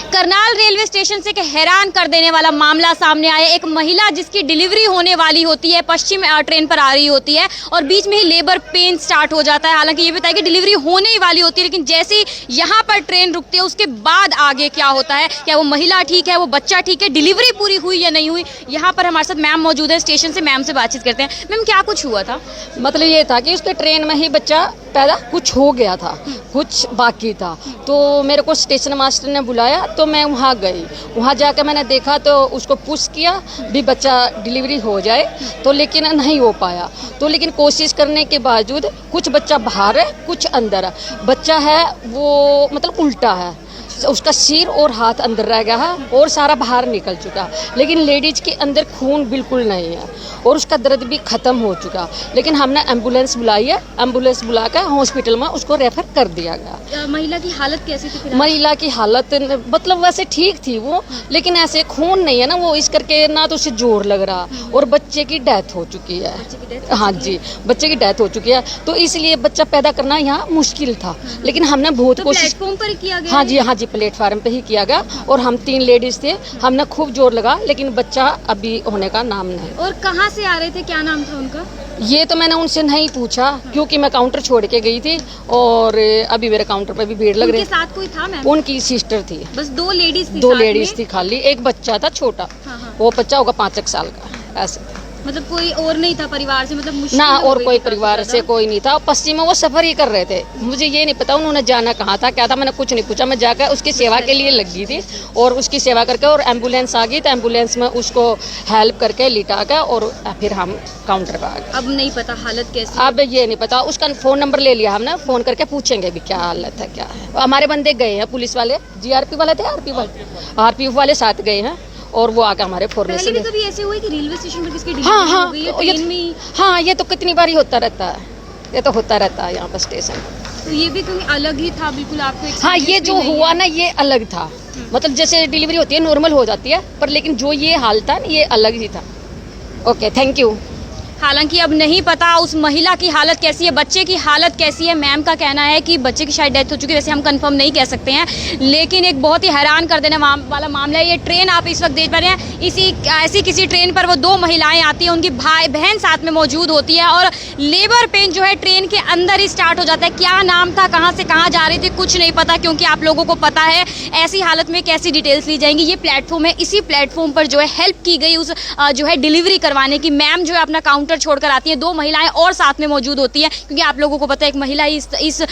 Karnal railway station से एक हैरान कर देने वाला मामला सामने आया। एक महिला जिसकी डिलीवरी होने वाली होती है, पश्चिम ट्रेन पर आ रही होती है और बीच में ही लेबर पेन स्टार्ट हो जाता है। हालांकि ये बताया कि डिलीवरी होने ही वाली होती है, लेकिन जैसे ही यहाँ पर ट्रेन रुकती है उसके बाद आगे क्या होता है, क्या वो महिला ठीक है, वो बच्चा ठीक है, डिलीवरी पूरी हुई या नहीं हुई। यहाँ पर हमारे साथ मैम मौजूद है स्टेशन से, मैम से बातचीत करते हैं। मैम क्या कुछ हुआ था? मतलब ये था कि उसके ट्रेन में ही बच्चा पैदा कुछ हो गया था, कुछ बाकी था। तो मेरे को स्टेशन मास्टर ने बुलाया तो मैं वहाँ गई। वहाँ जाकर मैंने देखा तो उसको पुश किया भी बच्चा डिलीवरी हो जाए, तो लेकिन नहीं हो पाया। तो लेकिन कोशिश करने के बावजूद कुछ बच्चा बाहर है, कुछ अंदर है। बच्चा है वो मतलब उल्टा है, उसका सिर और हाथ अंदर रह गया है और सारा बाहर निकल चुका है। लेकिन लेडीज के अंदर खून बिल्कुल नहीं है और उसका दर्द भी ख़त्म हो चुका। लेकिन हमने एम्बुलेंस बुलाई है, एम्बुलेंस बुलाकर हॉस्पिटल में उसको रेफर कर दिया गया। महिला की हालत कैसी थी? महिला की हालत मतलब वैसे ठीक थी वो, लेकिन ऐसे खून नहीं है ना, वो इस करके ना तो उसे जोर लग रहा और बच्चे की डेथ हो चुकी है। हाँ जी, बच्चे की डेथ हो चुकी है, तो इसलिए बच्चा पैदा करना यहाँ मुश्किल था। लेकिन हमने बहुत कोशिश, प्लेटफॉर्म पर किया गया। हाँ जी प्लेटफार्म पे ही किया गया और हम 3 लेडीज थे, हमने खूब जोर लगा, लेकिन बच्चा अभी होने का नाम नहीं। और कहाँ से आ रहे थे, क्या नाम था उनका? ये तो मैंने उनसे नहीं पूछा क्योंकि मैं काउंटर छोड़ के गई थी और अभी मेरे काउंटर पे भी भीड़ लग रही है। उनके साथ कोई था मैम? उनकी सिस्टर थी, बस 2 लेडीज थी। 2 लेडीज थी खाली, एक बच्चा था छोटा। वो बच्चा होगा 5 साल का ऐसे। मतलब कोई और नहीं था परिवार से? मतलब मुश्किल ना हो और गई कोई थी परिवार से कोई नहीं था। पश्चिम में वो सफर ही कर रहे थे, मुझे ये नहीं पता उन्होंने जाना कहाँ था, क्या था, मैंने कुछ नहीं पूछा। मैं जाकर उसकी सेवा के लिए लगी थी और उसकी सेवा करके और एम्बुलेंस आ गई तो एम्बुलेंस में उसको हेल्प करके लिटा कर और फिर हम काउंटर पर आ गए। अब नहीं पता हालत कैसी? अब ये नहीं पता, उसका फ़ोन नंबर ले लिया हमने, फ़ोन करके पूछेंगे भी क्या हालत है क्या है। हमारे बंदे गए हैं, पुलिस वाले, जीआरपी वाले थे, आरपीएफ वाले साथ गए हैं और वो आके हमारे फॉर्मेशन। पहले भी कभी ऐसे हुआ कि रेलवे स्टेशन पर किसकी डिलीवरी हो गई है, ट्रेन में? हाँ, ये तो कितनी बार ही होता रहता है, ये तो होता रहता है यहाँ पर स्टेशन। तो ये भी कहीं अलग ही था बिल्कुल आपको? हाँ, ये जो हुआ ना ये अलग था। मतलब जैसे डिलीवरी होती है नॉर्मल हो जाती है, पर लेकिन जो ये हाल था ये अलग ही था। Okay, thank you. हालांकि अब नहीं पता उस महिला की हालत कैसी है, बच्चे की हालत कैसी है। मैम का कहना है कि बच्चे की शायद डेथ हो चुकी है, वैसे हम कंफर्म नहीं कह सकते हैं, लेकिन एक बहुत ही हैरान कर देने वाला मामला है। ये ट्रेन आप इस वक्त देख पा रहे हैं, ऐसी किसी ट्रेन पर वो 2 महिलाएं आती हैं, उनकी भाई बहन साथ में मौजूद होती है और लेबर पेन जो है ट्रेन के अंदर ही स्टार्ट हो जाता है। क्या नाम था, कहाँ से कहाँ जा रही थी, कुछ नहीं पता, क्योंकि आप लोगों को पता है ऐसी हालत में कैसी डिटेल्स ली जाएंगी। ये प्लेटफॉर्म है, इसी प्लेटफॉर्म पर जो है हेल्प की गई उस जो है डिलीवरी करवाने की। मैम जो है अपना काउंटर छोड़कर आती है, 2 महिलाएं और साथ में मौजूद होती हैं, क्योंकि आप लोगों को पता है एक महिला ही इस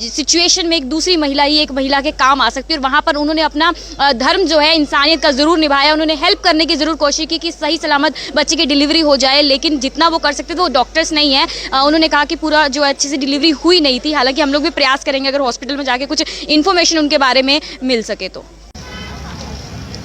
सिचुएशन में एक दूसरी महिला ही एक महिला के काम आ सकती है। और वहां पर उन्होंने अपना धर्म जो है इंसानियत का जरूर निभाया, उन्होंने हेल्प करने की जरूर कोशिश की कि सही सलामत बच्चे की डिलीवरी हो जाए। लेकिन जितना वो कर सकते थे, वो डॉक्टर्स नहीं है, उन्होंने कहा कि पूरा जो है अच्छे से डिलीवरी हुई नहीं थी। हालांकि हम लोग भी प्रयास करेंगे अगर हॉस्पिटल में जाके कुछ इन्फॉर्मेशन उनके बारे में मिल सके तो।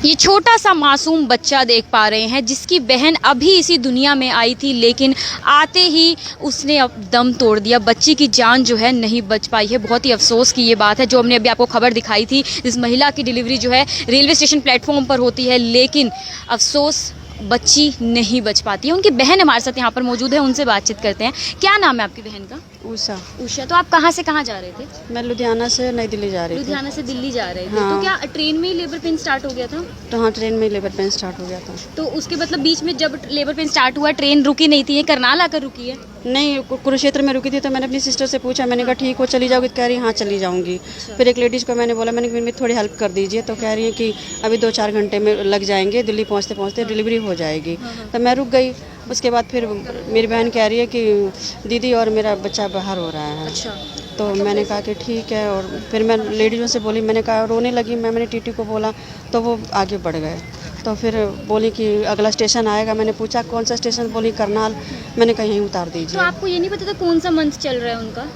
ये छोटा सा मासूम बच्चा देख पा रहे हैं जिसकी बहन अभी इसी दुनिया में आई थी, लेकिन आते ही उसने अब दम तोड़ दिया। बच्ची की जान जो है नहीं बच पाई है। बहुत ही अफसोस की ये बात है, जो हमने अभी आपको खबर दिखाई थी, इस महिला की डिलीवरी जो है रेलवे स्टेशन प्लेटफॉर्म पर होती है, लेकिन अफसोस बच्ची नहीं बच पाती है। उनकी बहन हमारे साथ यहाँ पर मौजूद है, उनसे बातचीत करते हैं। क्या नाम है आपकी बहन का? उषा। उषा, तो आप कहाँ से कहाँ जा रहे थे? मैं लुधियाना से नई दिल्ली जा रही थी। लुधियाना से दिल्ली जा रहे थे। हाँ। तो क्या ट्रेन में ही लेबर पेन स्टार्ट हो गया था? तो हाँ, ट्रेन में लेबर पेन स्टार्ट हो गया था। तो उसके मतलब बीच में जब लेबर पेन स्टार्ट हुआ ट्रेन रुकी नहीं थी, ये करनाल आकर रुकी है? नहीं, कुरुक्षेत्र में रुकी थी। तो मैंने अपनी सिस्टर से पूछा, मैंने कहा ठीक हो चली जाओगी? कह रही हाँ चली जाऊँगी। फिर एक लेडीज़ को मैंने बोला, मैंने मेरी थोड़ी हेल्प कर दीजिए, तो कह रही है कि अभी 2-4 घंटे में लग जाएंगे, दिल्ली पहुँचते पहुँचते डिलीवरी हो जाएगी। तो मैं रुक गई। उसके बाद फिर मेरी बहन कह रही है कि दीदी और मेरा बच्चा बाहर हो रहा है। अच्छा। तो मैंने कहा कि ठीक है। और फिर मैं लेडीज़ों से बोली, मैंने कहा, रोने लगी। मैंने टीटी को बोला तो वो आगे बढ़ गए। तो फिर बोली कि अगला स्टेशन आएगा। मैंने पूछा कौन सा स्टेशन? बोली करनाल। मैंने कहा यहीं उतार दीजिए। तो आपको ये नहीं पता था कौन सा मंथ चल रहा है उनका?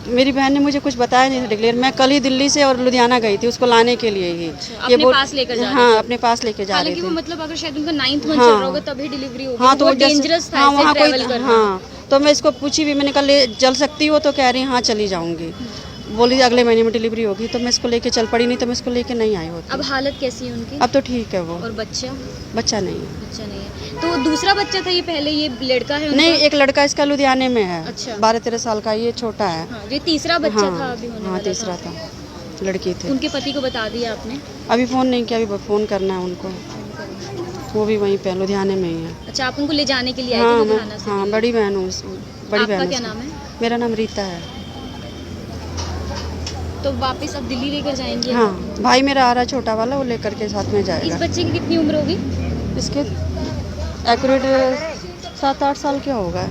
मेरी बहन ने मुझे कुछ बताया नहीं था डिक्लेयर। मैं कल ही दिल्ली से और लुधियाना गई थी उसको लाने के लिए ही। अपने पास लेकर जा रही थी? हाँ, अपने पास लेके जा रही थी। वो मतलब अगर शायद उनका 9th मंथ चल रहा होगा तभी डिलीवरी होगी। हाँ, तो डेंजरस था वहाँ ट्रैवल करना। हाँ, तो मैं इसको पूछी भी, मैंने कहा ले चल सकती हो? तो कह रही हाँ चली जाऊँगी। बोली अगले महीने में डिलीवरी होगी। तो मैं इसको लेके चल पड़ी, नहीं तो मैं इसको लेके नहीं आई होती। अब हालत कैसी है उनकी? अब तो ठीक है वो। और बच्चा? बच्चा नहीं है। बच्चा नहीं है। तो दूसरा बच्चा था ये पहले, ये लड़का है उनका? नहीं, एक लड़का इसका लुधियाने में है। अच्छा। 12-13 साल का, ये छोटा है। हाँ, ये तीसरा बच्चा हाँ, था अभी होने हाँ, वाला तीसरा था, लड़की थी। उनके पति को बता दिया आपने? अभी फ़ोन नहीं किया, अभी फ़ोन करना है उनको। वो भी वहीं पे लुधियाने में ही है। अच्छा, आप उनको ले जाने के लिए आए हाँ थे मैं लुधियाना से? हाँ बड़ी बहन हूँ बड़ी आपका बहन क्या उसकी। नाम है? मेरा नाम रीता है। तो वापस अब दिल्ली लेकर जाएंगे? हाँ भाई मेरा आ रहा है छोटा वाला, वो लेकर के साथ में इस जाएगा। बच्चे की कितनी उम्र होगी? इसके एक्यूरेट 7-8 साल क्या होगा।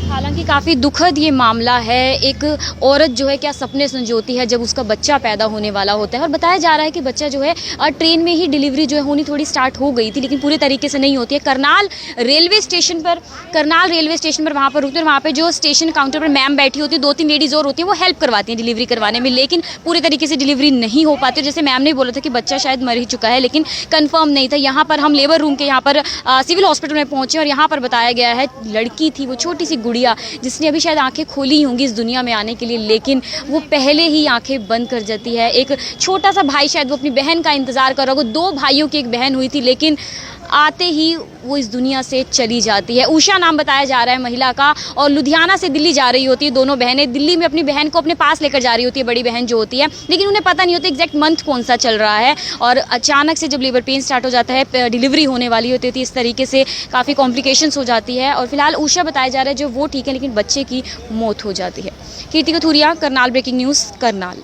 हालांकि काफ़ी दुखद ये मामला है। एक औरत जो है क्या सपने संजोती है जब उसका बच्चा पैदा होने वाला होता है, और बताया जा रहा है कि बच्चा जो है ट्रेन में ही डिलीवरी जो है होनी थोड़ी स्टार्ट हो गई थी, लेकिन पूरे तरीके से नहीं होती है। करनाल रेलवे स्टेशन पर वहाँ पर रुकते, और वहाँ पर जो स्टेशन काउंटर पर मैम बैठी होती है, 2-3 लेडीज़ और होती हैं, वो हेल्प करवाती हैं डिलीवरी करवाने में, लेकिन पूरे तरीके से डिलीवरी नहीं हो पाती। जैसे मैम ने बोला था कि बच्चा शायद मर ही चुका है, लेकिन कन्फर्म नहीं था। यहाँ पर हम लेबर रूम के यहाँ पर सिविल हॉस्पिटल में पहुँचे, और यहाँ पर बताया गया है लड़की थी, वो छोटी सी गुड़िया जिसने अभी शायद आंखें खोली होंगी इस दुनिया में आने के लिए, लेकिन वो पहले ही आंखें बंद कर जाती है। एक छोटा सा भाई शायद वो अपनी बहन का इंतज़ार कर रहा होगा, 2 भाइयों की एक बहन हुई थी, लेकिन आते ही वो इस दुनिया से चली जाती है। उषा नाम बताया जा रहा है महिला का, और लुधियाना से दिल्ली जा रही होती है दोनों बहनें। दिल्ली में अपनी बहन को अपने पास लेकर जा रही होती है, बड़ी बहन जो होती है, लेकिन उन्हें पता नहीं होता एग्जैक्ट मंथ कौन सा चल रहा है, और अचानक से जब लेबर पेन स्टार्ट हो जाता है, डिलीवरी होने वाली होती है, इस तरीके से काफ़ी कॉम्प्लिकेशंस हो जाती है। और फिलहाल उषा बताया जा रहा है जो वो ठीक है, लेकिन बच्चे की मौत हो जाती है। कीर्ति कथूरिया, करनाल ब्रेकिंग न्यूज़, करनाल।